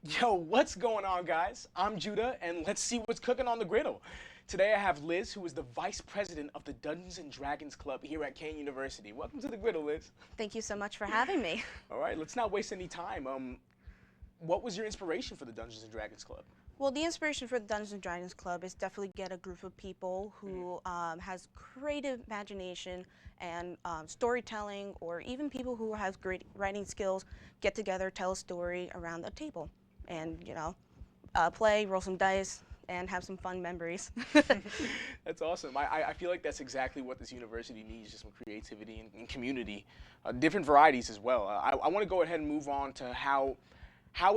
Yo, what's going on, guys? I'm Judah, and let's see what's cooking on the griddle. Today I have Liz, who is the vice president of the Dungeons and Dragons Club here at Kane University. Welcome to the griddle, Liz. Thank you so much for having me. All right, let's not waste any time. What was your inspiration for the Dungeons and Dragons Club? Well, the inspiration for the Dungeons and Dragons Club is definitely get a group of people who has creative imagination and storytelling, or even people who have great writing skills, get together, tell a story around the table, and play, roll some dice, and have some fun memories. That's awesome. I feel like that's exactly what this university needs, just some creativity and community, different varieties as well. I want to go ahead and move on to how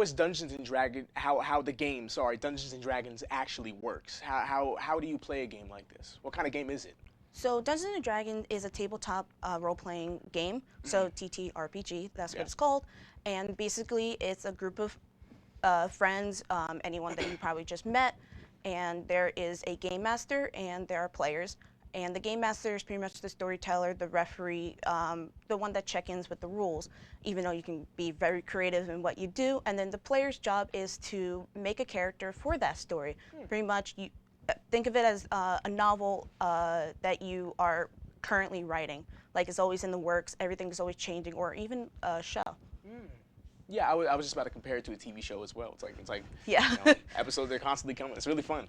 is Dungeons and Dragons, how the game, sorry, Dungeons and Dragons actually works. How do you play a game like this? What kind of game is it? So Dungeons and Dragons is a tabletop role-playing game, so TTRPG, that's what it's called. And basically it's a group of friends, anyone that you probably just met, and there is a game master and there are players. And the game master is pretty much the storyteller, the referee, the one that check-ins with the rules, even though you can be very creative in what you do. And then the player's job is to make a character for that story. Pretty much, you think of it as a novel that you are currently writing. Like it's always in the works, everything is always changing, or even a show. Yeah, I was just about to compare it to a TV show as well. It's like Yeah. episodes are constantly coming. It's really fun.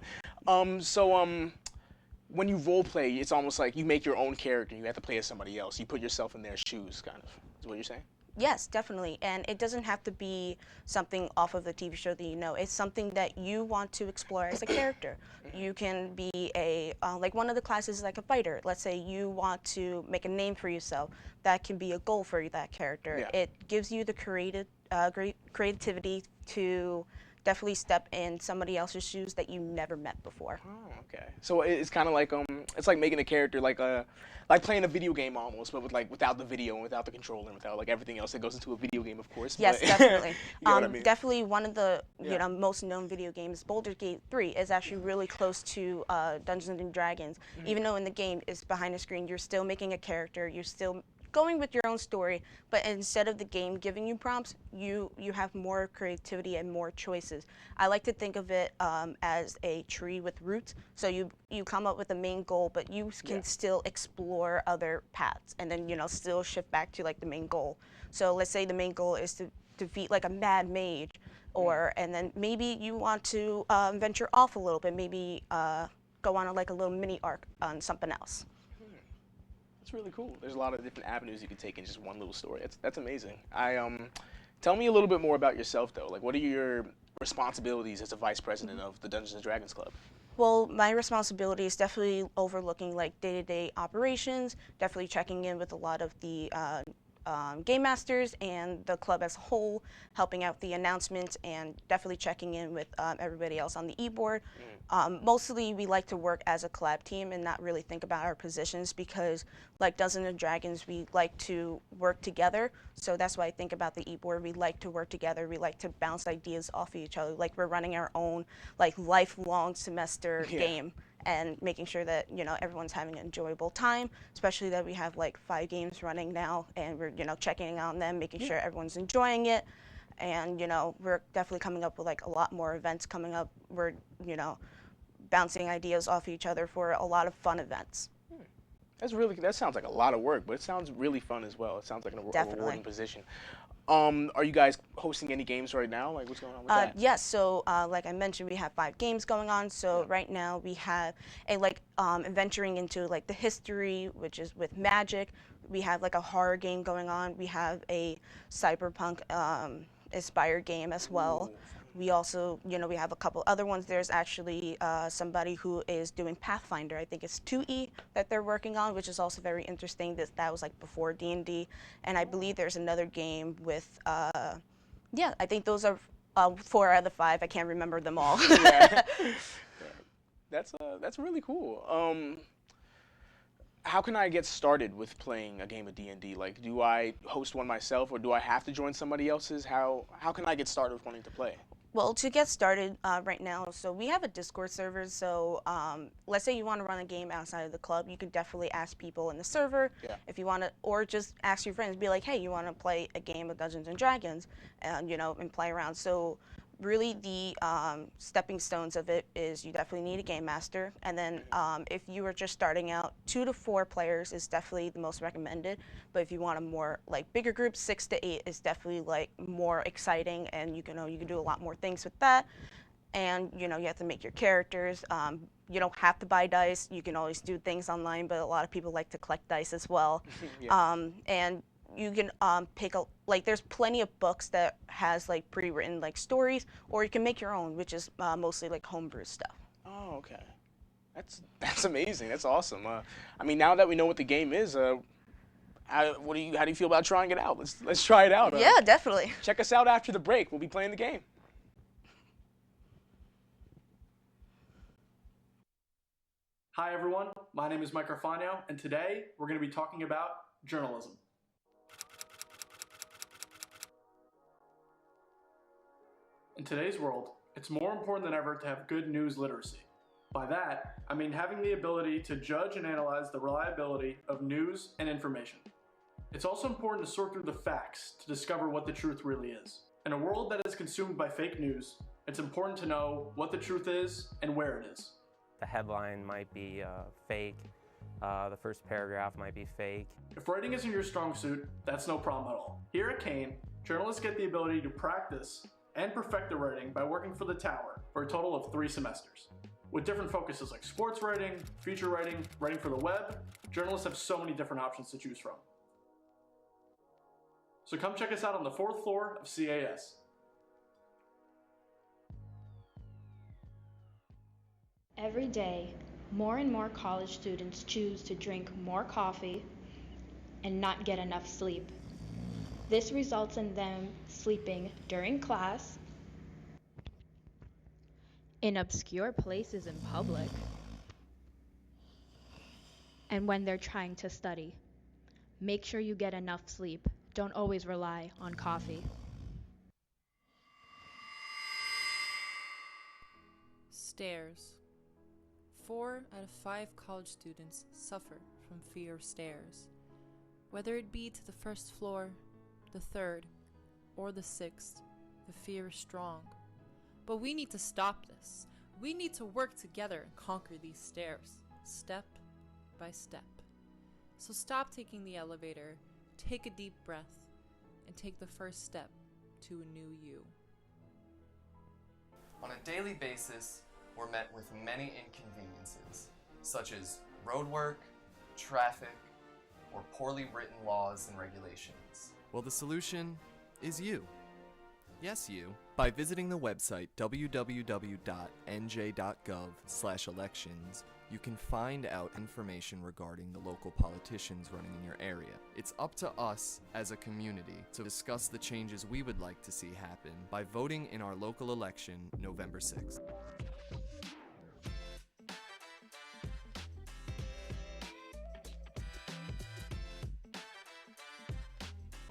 When you role play, it's almost like you make your own character. You have to play as somebody else. You put yourself in their shoes, kind of. Is what you're saying? Yes, definitely. And it doesn't have to be something off of the TV show that you know. It's something that you want to explore as a character. You can be like one of the classes is like a fighter. Let's say you want to make a name for yourself. That can be a goal for that character. Yeah. It gives you the great creativity to definitely step in somebody else's shoes that you never met before. Oh, okay. So it's kind of like it's like making a character like playing a video game almost, but without the video and without the controller and without like everything else that goes into a video game, of course. Yes, but definitely. you know what I mean? Definitely one of the Yeah. most known video games, Baldur's Gate 3, is actually really close to Dungeons and Dragons. Even though in the game it's behind the screen, you're still making a character, you're still going with your own story, but instead of the game giving you prompts, you have more creativity and more choices. I like to think of it as a tree with roots. So you come up with a main goal, but you can still explore other paths, and then still shift back to like the main goal. So let's say the main goal is to defeat like a mad mage, or and then maybe you want to venture off a little bit, maybe go on like a little mini arc on something else. It's really cool. There's a lot of different avenues you could take in just one little story. That's amazing. Tell me a little bit more about yourself though. Like, what are your responsibilities as a vice president of the Dungeons and Dragons Club? Well, my responsibility is definitely overlooking like day-to-day operations, definitely checking in with a lot of the game masters and the club as a whole, helping out the announcements, and definitely checking in with everybody else on the e-board. Mostly we like to work as a collab team and not really think about our positions, because like Dungeons and Dragons, we like to work together. So that's why I think about the e-board. We like to work together. We like to bounce ideas off of each other. Like we're running our own like lifelong semester game, and making sure that everyone's having an enjoyable time, especially that we have like 5 games running now, and we're checking on them, making sure everyone's enjoying it. And we're definitely coming up with like a lot more events coming up. We're bouncing ideas off each other for a lot of fun events. That sounds like a lot of work, but it sounds really fun as well. It sounds like a rewarding position. Are you guys hosting any games right now? Like, what's going on with that? Yes, so like I mentioned, we have 5 games going on. So right now we have a venturing into like the history, which is with magic. We have like a horror game going on. We have a cyberpunk inspired game as well. We also, we have a couple other ones. There's actually somebody who is doing Pathfinder. I think it's 2E that they're working on, which is also very interesting. That was like before D&D. And I believe there's another game with, yeah, I think those are 4 out of the 5. I can't remember them all. Yeah. That's really cool. How can I get started with playing a game of D&D? Like, do I host one myself, or do I have to join somebody else's? How can I get started with wanting to play? Well, to get started right now, so we have a Discord server. So let's say you want to run a game outside of the club, you can definitely ask people in the server if you want to, or just ask your friends, be like, hey, you want to play a game of Dungeons and Dragons, and and play around. So really the stepping stones of it is you definitely need a game master, and then if you are just starting out, 2 to 4 players is definitely the most recommended. But if you want a more like bigger group, 6 to 8 is definitely like more exciting, and you can do a lot more things with that. And you have to make your characters. You don't have to buy dice. You can always do things online, but a lot of people like to collect dice as well. Yeah. And you can pick there's plenty of books that has like pre-written like stories, or you can make your own, which is mostly like homebrew stuff. Oh, okay. That's amazing. That's awesome. I mean, now that we know what the game is, how do you feel about trying it out? Let's try it out. Yeah, definitely. Check us out after the break. We'll be playing the game. Hi everyone, my name is Mike Arfano, and today we're going to be talking about journalism. In today's world, it's more important than ever to have good news literacy. By that, I mean having the ability to judge and analyze the reliability of news and information. It's also important to sort through the facts to discover what the truth really is. In a world that is consumed by fake news, it's important to know what the truth is and where it is. The headline might be fake, the first paragraph might be fake. If writing isn't your strong suit, that's no problem at all. Here at Kane, journalists get the ability to practice and perfect their writing by working for the Tower for a total of 3 semesters. With different focuses like sports writing, feature writing, writing for the web, journalists have so many different options to choose from. So come check us out on the 4th floor of CAS. Every day, more and more college students choose to drink more coffee and not get enough sleep. This results in them sleeping during class, in obscure places in public, and when they're trying to study. Make sure you get enough sleep. Don't always rely on coffee. Stairs. 4 out of 5 college students suffer from fear of stairs. Whether it be to the 1st floor, the 3rd, or the 6th, the fear is strong. But we need to stop this. We need to work together and conquer these stairs, step by step. So stop taking the elevator, take a deep breath, and take the first step to a new you. On a daily basis, we're met with many inconveniences, such as roadwork, traffic, or poorly written laws and regulations. Well, the solution is you. Yes, you. By visiting the website www.nj.gov/elections, you can find out information regarding the local politicians running in your area. It's up to us as a community to discuss the changes we would like to see happen by voting in our local election November 6th.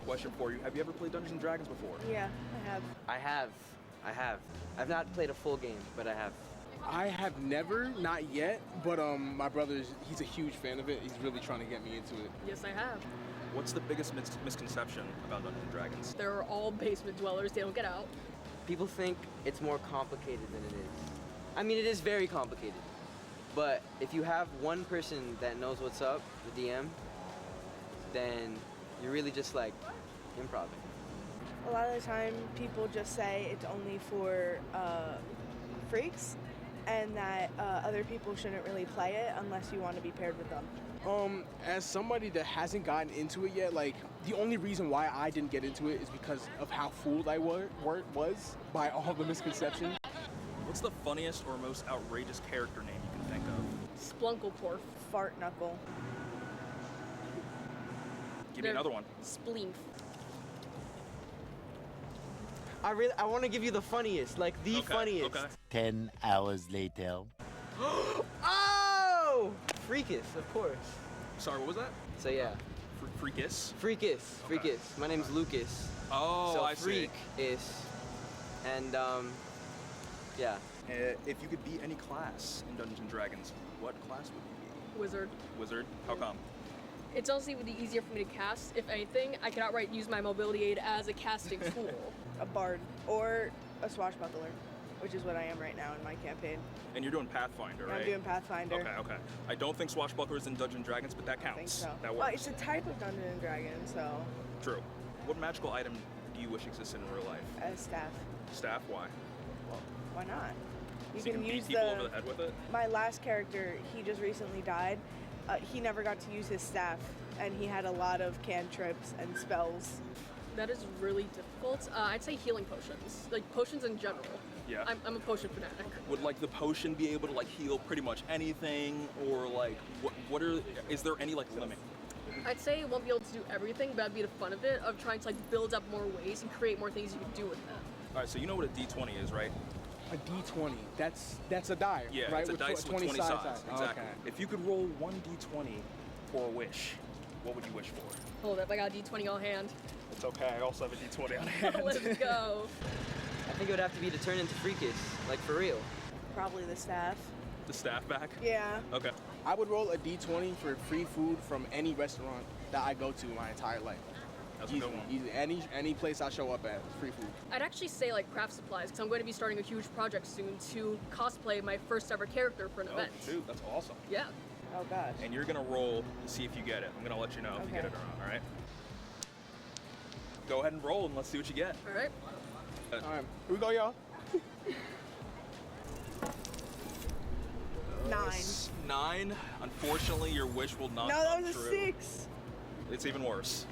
Question for you. Have you ever played Dungeons & Dragons before? Yeah, I have. I have. I've not played a full game, but I have. I have never, not yet, but my brother, he's a huge fan of it. He's really trying to get me into it. Yes, I have. What's the biggest misconception about Dungeons & Dragons? They're all basement dwellers. They don't get out. People think it's more complicated than it is. I mean, it is very complicated. But if you have one person that knows what's up, the DM, then you're really just like improv. A lot of the time, people just say it's only for freaks, and that other people shouldn't really play it unless you want to be paired with them. As somebody that hasn't gotten into it yet, like, the only reason why I didn't get into it is because of how fooled I was by all the misconceptions. What's the funniest or most outrageous character name you can think of? Splunkleporf. Fart knuckle. Give me another one. Spleef. I want to give you the funniest, like the funniest. Okay. 10 hours later. Oh! Freakus, of course. Sorry, what was that? So yeah. Freakus? Freakus. Okay. My name's Lucas. Oh, so I see. Freak is. And yeah. If you could be any class in Dungeons & Dragons, what class would you be? Wizard. Wizard? How come? It's honestly would be easier for me to cast. If anything, I could outright use my mobility aid as a casting tool. A bard or a swashbuckler, which is what I am right now in my campaign. And you're doing Pathfinder, right? I'm doing Pathfinder. Okay. I don't think Swashbuckler is in Dungeons & Dragons, but that counts. I think so. That works. Well, it's a type of Dungeon and Dragon, so. True. What magical item do you wish existed in real life? A staff. Staff? Why? Well, why not? So you can beat people over the head with it? My last character, he just recently died. He never got to use his staff, and he had a lot of cantrips and spells. That is really difficult. I'd say healing potions, like potions in general. Yeah. I'm a potion fanatic. Would like the potion be able to like heal pretty much anything, or like is there any like limit? I'd say it won't be able to do everything, but that'd be the fun of it, of trying to like build up more ways and create more things you can do with them. All right, so you know what a D20 is, right? A D20. That's a die. Yeah, right? it's a dice with 20 sides. Exactly. Okay. If you could roll one D20 for a wish, what would you wish for? Hold up, I got a D20 on hand. It's okay. I also have a D20 on hand. Let's go. I think it would have to be to turn into Freakish, like for real. Probably the staff. The staff back? Yeah. Okay. I would roll a D20 for free food from any restaurant that I go to my entire life. That's a good one. Easy. Any place I show up at, free food. I'd actually say like craft supplies, because I'm going to be starting a huge project soon to cosplay my first ever character for an event. Oh, shoot, that's awesome. Yeah. Oh gosh. And you're gonna roll to see if you get it. I'm gonna let you know if you get it or not, all right? Go ahead and roll and let's see what you get. All right. All right, here we go, y'all. 9. 9. Unfortunately, your wish will not No, come that was a true. 6. It's even worse.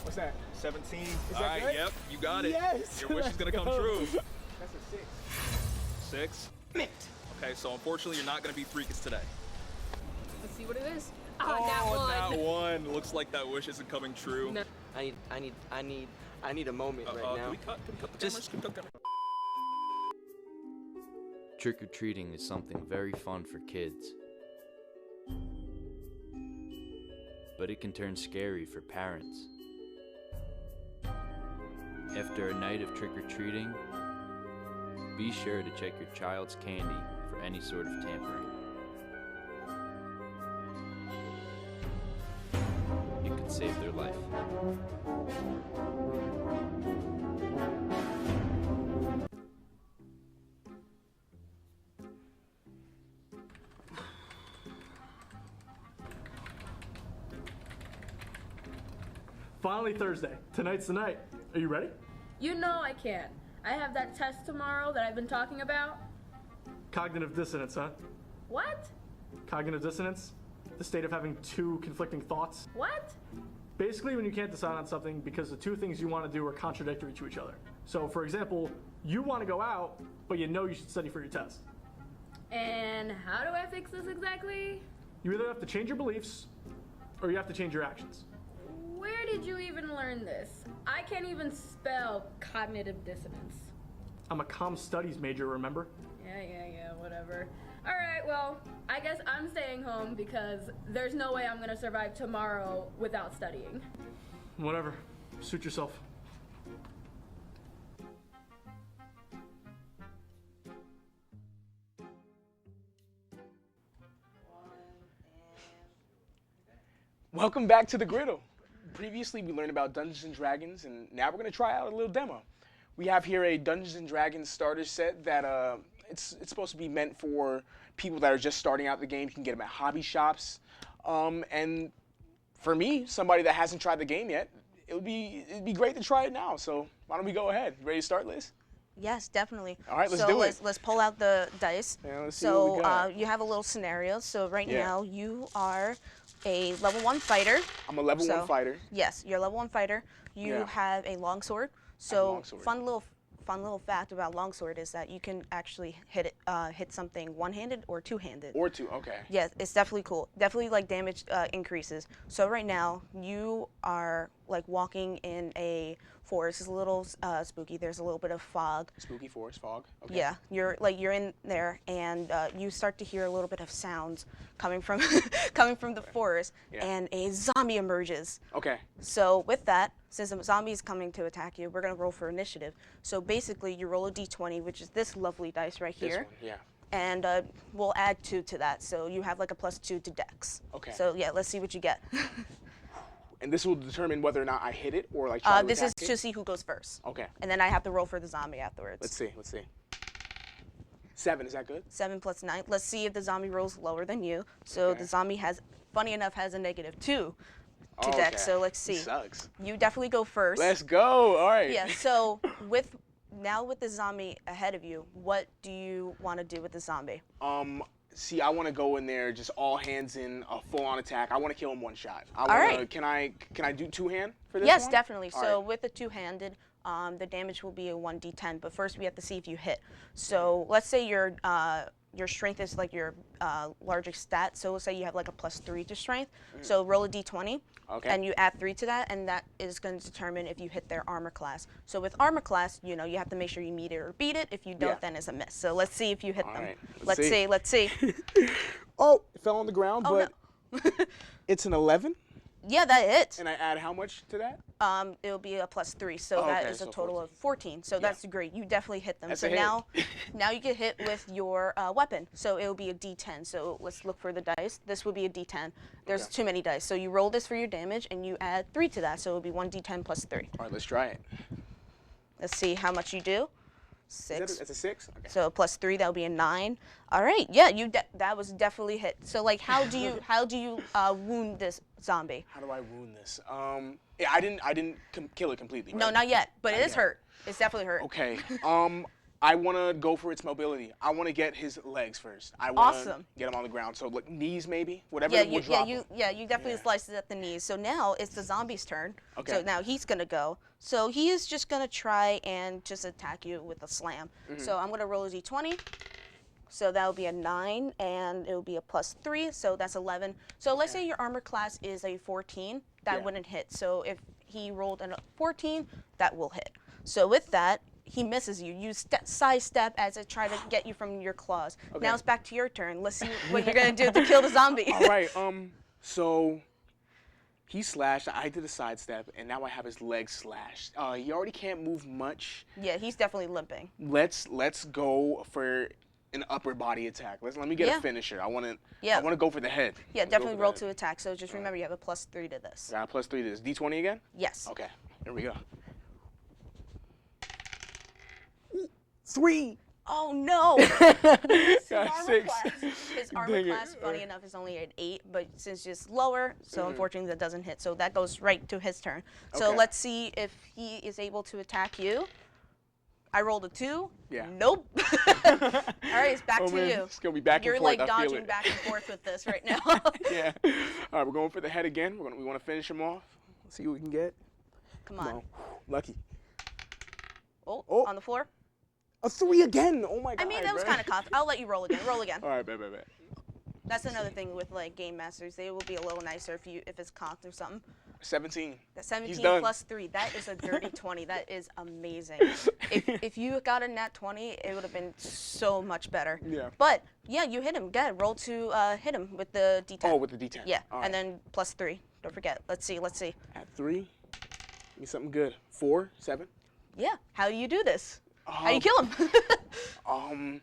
What's that? 17. Is All that right, good? yep, you got it. Yes. Your wish is gonna come true. That's a 6. 6. Okay, so unfortunately, you're not gonna be Freakish today. Let's see what it is. That one. Looks like that wish isn't coming true. No. I need a moment right now. Can we cut the cameras? Can we cut the cameras? Trick-or-treating is something very fun for kids. But it can turn scary for parents. After a night of trick-or-treating, be sure to check your child's candy for any sort of tampering. It could save their life. Finally Thursday. Tonight's the night. Are you ready? You know I can't. I have that test tomorrow that I've been talking about. Cognitive dissonance, huh? What? Cognitive dissonance? The state of having two conflicting thoughts. What? Basically when you can't decide on something because the two things you want to do are contradictory to each other. So for example, you want to go out, but you know you should study for your test. And how do I fix this exactly? You either have to change your beliefs, or you have to change your actions. Where did you even learn this? I can't even spell cognitive dissonance. I'm a comm studies major, remember? Yeah, whatever. Alright, well, I guess I'm staying home because there's no way I'm gonna survive tomorrow without studying. Whatever. Suit yourself. Welcome back to the Griddle. Previously, we learned about Dungeons & Dragons, and now we're going to try out a little demo. We have here a Dungeons & Dragons starter set that it's supposed to be meant for people that are just starting out the game. You can get them at hobby shops. And for me, somebody that hasn't tried the game yet, it'd be great to try it now. So why don't we go ahead? You ready to start, Liz? Yes, definitely. All right, let's do it. Let's pull out the dice. Yeah, let's see what we got. You have a little scenario. So right now you are a level 1 fighter. I'm a level 1 fighter. Yes, you're a level 1 fighter. You have a longsword. So fun little fact about longsword is that you can actually hit something one-handed or two-handed. Or two, okay. Yes, it's definitely cool. Definitely like damage increases. So right now you are like walking in a forest. It's a little spooky. There's a little bit of fog. Spooky forest, fog. Okay. Yeah, you're in there, and you start to hear a little bit of sounds coming from the forest, and a zombie emerges. Okay. So with that, since a zombie is coming to attack you, we're gonna roll for initiative. So basically, you roll a d20, which is this lovely dice right here. This one, yeah. and we'll add 2 to that. So you have like a +2 to Dex. Okay. So yeah, let's see what you get. And this will determine whether or not I hit it or like try to This is attack to it? see who goes first. Okay. And then I have to roll for the zombie afterwards. Let's see. 7, is that good? 7 plus 9. Let's see if the zombie rolls lower than you. So Okay. the zombie has, funny enough, has a -2 to Okay. Dex. So let's see. Sucks. You definitely go first. Let's go. All right. Yeah. So with the zombie ahead of you, what do you want to do with the zombie? See, I want to go in there, just all hands in, a full-on attack. I want to kill him one shot. All right. Can I do 2-hand for this Yes, one? definitely. All So right. with the 2-handed, the damage will be a 1d10. But first, we have to see if you hit. So let's say your strength is like your largest stat. So let's say you have like a +3 to strength. So roll a d20. Okay. And you add 3 to that, and that is going to determine if you hit their armor class. So with armor class, you have to make sure you meet it or beat it. If you don't, then it's a miss. So let's see if you hit them. right, Let's see. Let's see. Oh, it fell on the ground, Oh, but it's an 11. Yeah, that hits. And I add how much to that? It'll be a +3, so Oh, that okay, is a so total of 14. So that's great. You definitely hit them. That's so a hit. now you get hit with your weapon. So it'll be a D10. So let's look for the dice. This will be a D10. There's too many dice. So you roll this for your damage, and you add 3 to that. So it'll be 1D10 plus 3. All right, let's try it. Let's see how much you do. 6. That's a 6? Okay. So +3, that'll be a 9. All right, yeah, that was definitely hit. So like, how do you wound this zombie? How do I wound this? Yeah, I didn't kill it completely. No, right? not yet, but Not it is yet. hurt. It's definitely hurt. Okay. I want to go for its mobility. I want to get his legs first. I want to Awesome. get him on the ground. So like knees maybe, whatever Yeah, would drop him. you definitely sliced it at the knees. So now it's the zombie's turn. Okay. So now he's gonna go. So he is just gonna try and just attack you with a slam. So I'm gonna roll a d20. So that'll be a 9, and it'll be a +3. So that's 11. So let's say your armor class is a 14. That wouldn't hit. So if he rolled a 14, that will hit. So with that, he misses you. You sidestep as it try to get you from your claws. Okay. Now it's back to your turn. Let's see what you're gonna do to kill the zombie. All right. So he slashed. I did a sidestep, and now I have his leg slashed. He already can't move much. Yeah, he's definitely limping. Let's go for an upper body attack. Let me get a finisher. I want to go for the head. Yeah, Let's go definitely for the roll head. to attack. So just remember, you have a +3 to this. Got a +3 to this. D20 again? Yes. Okay. Here we go. 3. Oh no! Got 6. His armor Dang it. class, funny enough, is only an 8, but since it's lower, so unfortunately that doesn't hit. So that goes right to his turn. So Okay. let's see if he is able to attack you. I rolled a 2. Yeah. Nope. All right, it's back Oh, to man, you. it's gonna be back and You're forth, like I feel dodging it. back and forth with this right now. Yeah. All right, we're going for the head again. We want to finish him off. Let's see what we can get. Come on. Lucky. Oh, Oh. on the floor. A 3 again. Oh my god. I mean, that was man. kind of confident. I'll let you roll again. Roll again. All right, bet. That's another thing with like game masters. They will be a little nicer if it's cocked or something. 17. That 17 done. plus 3, that is a dirty 20. That is amazing. If you got a nat 20, it would have been so much better. Yeah. But yeah, you hit him. Go ahead, roll to hit him with the D10. Oh, with the D10. Yeah, All and right. then +3. Don't forget. Let's see. At 3. Give me something good. 4, 7. Yeah. How do you do this? How do you kill him?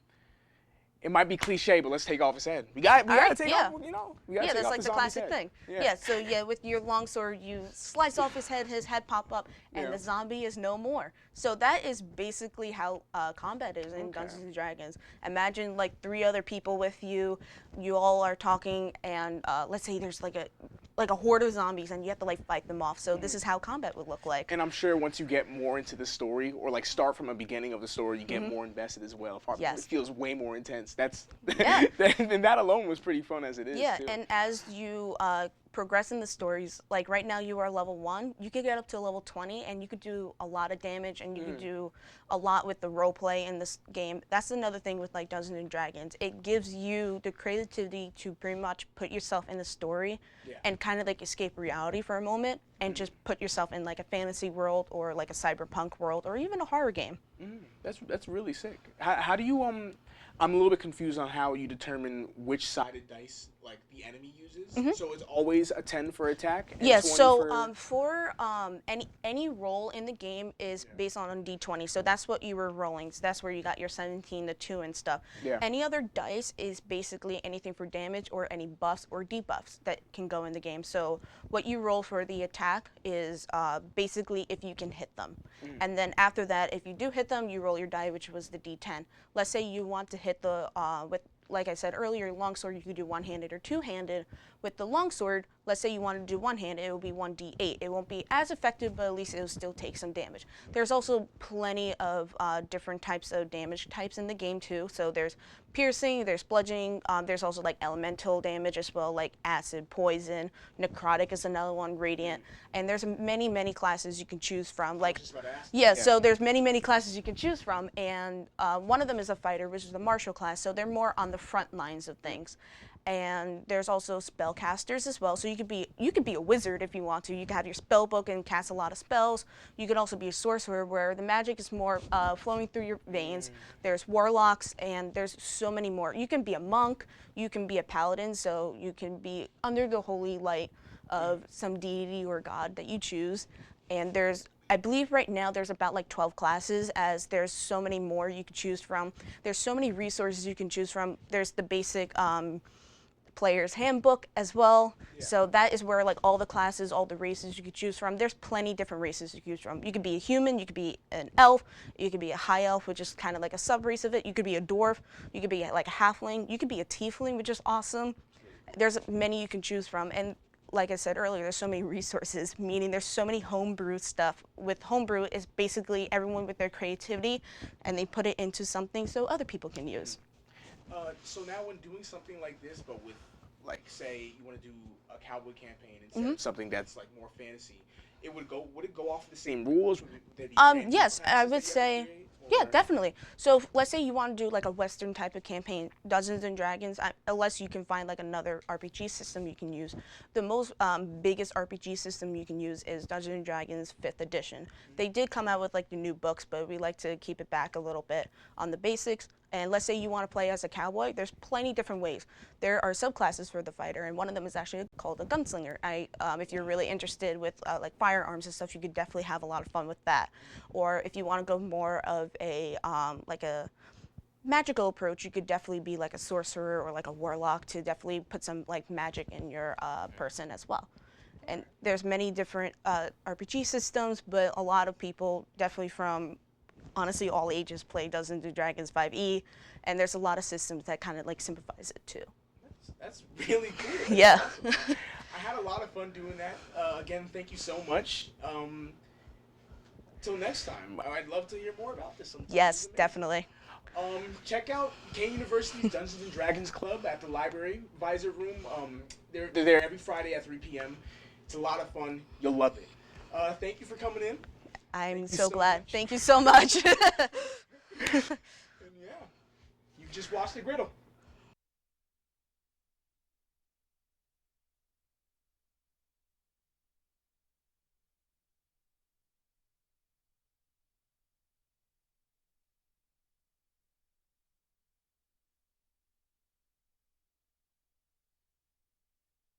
It might be cliche, but let's take off his head. We got to Alright, take yeah. off, we got to Yeah, take that's off like the zombie's classic head. thing. Yeah. Yeah, so yeah, with your longsword, you slice off his head pop up, and Yeah. the zombie is no more. So that is basically how combat is in Dungeons and Dragons. Imagine like 3 other people with you. You all are talking, and let's say there's like a horde of zombies, and you have to like fight them off. So this is how combat would look like. And I'm sure once you get more into the story, or like start from a beginning of the story, you get more invested as well. Yes. It feels way more intense. That's Yeah. and that alone was pretty fun as it is. Yeah, too. and as you progress in the stories, like right now you are level 1, you could get up to level 20, and you could do a lot of damage, and you could do a lot with the role play in this game. That's another thing with like Dungeons and Dragons. It gives you the creativity to pretty much put yourself in the story and kind of like escape reality for a moment and just put yourself in like a fantasy world or like a cyberpunk world or even a horror game. That's really sick. How do you I'm a little bit confused on how you determine which sided dice like the enemy uses. So it's always a 10 for attack. And Yes. 20 So for any roll in the game is based on a d20. So that's what you were rolling. So that's where you got your 17, the 2, and stuff. Yeah. Any other dice is basically anything for damage or any buffs or debuffs that can go in the game. So what you roll for the attack is basically if you can hit them. And then after that, if you do hit them, you roll your die, which was the d10. Let's say you want to hit the with, like I said earlier, longsword, you could do one-handed or two-handed. With the longsword, let's say you want to do one-handed, it will be 1d8. It won't be as effective, but at least it will still take some damage. There's also plenty of different types of damage types in the game too. So there's piercing, there's bludgeoning, there's also like elemental damage as well, like acid, poison, necrotic is another one, radiant, and there's many classes you can choose from. Like, yeah, so there's many classes you can choose from, and one of them is a fighter, which is the martial class. So they're more on the front lines of things. And there's also spellcasters as well. So you could be a wizard if you want to. You can have your spell book and cast a lot of spells. You could also be a sorcerer where the magic is more flowing through your veins. There's warlocks and there's so many more. You can be a monk. You can be a paladin. So you can be under the holy light of some deity or god that you choose. And I believe right now there's about like 12 classes, as there's so many more you can choose from. There's so many resources you can choose from. There's the basic player's handbook as well. So that is where like all the classes, all the races you could choose from. There's plenty different races you could choose from. You could be a human, you could be an elf, you could be a high elf, which is kind of like a sub race of it. You could be a dwarf, you could be like a halfling, you could be a tiefling, which is awesome. There's many you can choose from, and like I said earlier, there's so many resources, meaning there's so many homebrew stuff. With homebrew is basically everyone with their creativity and they put it into something so other people can use. So now when doing something like this, but with, like, say you want to do a cowboy campaign instead of something that's like more fantasy, would it go off the same rules? Would there be yes, I would say, yeah, definitely. So let's say you want to do like a Western type of campaign, Dungeons and Dragons, unless you can find like another RPG system you can use. The most biggest RPG system you can use is Dungeons and Dragons 5th edition. They did come out with like the new books, but we like to keep it back a little bit on the basics. And let's say you want to play as a cowboy, there's plenty different ways. There are subclasses for the fighter, and one of them is actually called a gunslinger. If you're really interested with like firearms and stuff, you could definitely have a lot of fun with that. Or if you want to go more of a like a magical approach, you could definitely be like a sorcerer or like a warlock to definitely put some like magic in your person as well. And there's many different RPG systems, but a lot of people definitely from honestly all ages play Dungeons and Dragons 5e, and there's a lot of systems that kind of like simplifies it too. That's really cool. That's yeah. Awesome. I had a lot of fun doing that. Again, thank you so much. Till next time, I'd love to hear more about this sometime. Yes, definitely. Check out Kane University's Dungeons and Dragons Club at the library visor room. They're there every Friday at 3 p.m. It's a lot of fun. You'll love it. Thank you for coming in. I'm so glad. Thank you so much. And yeah, you just watched the Griddle.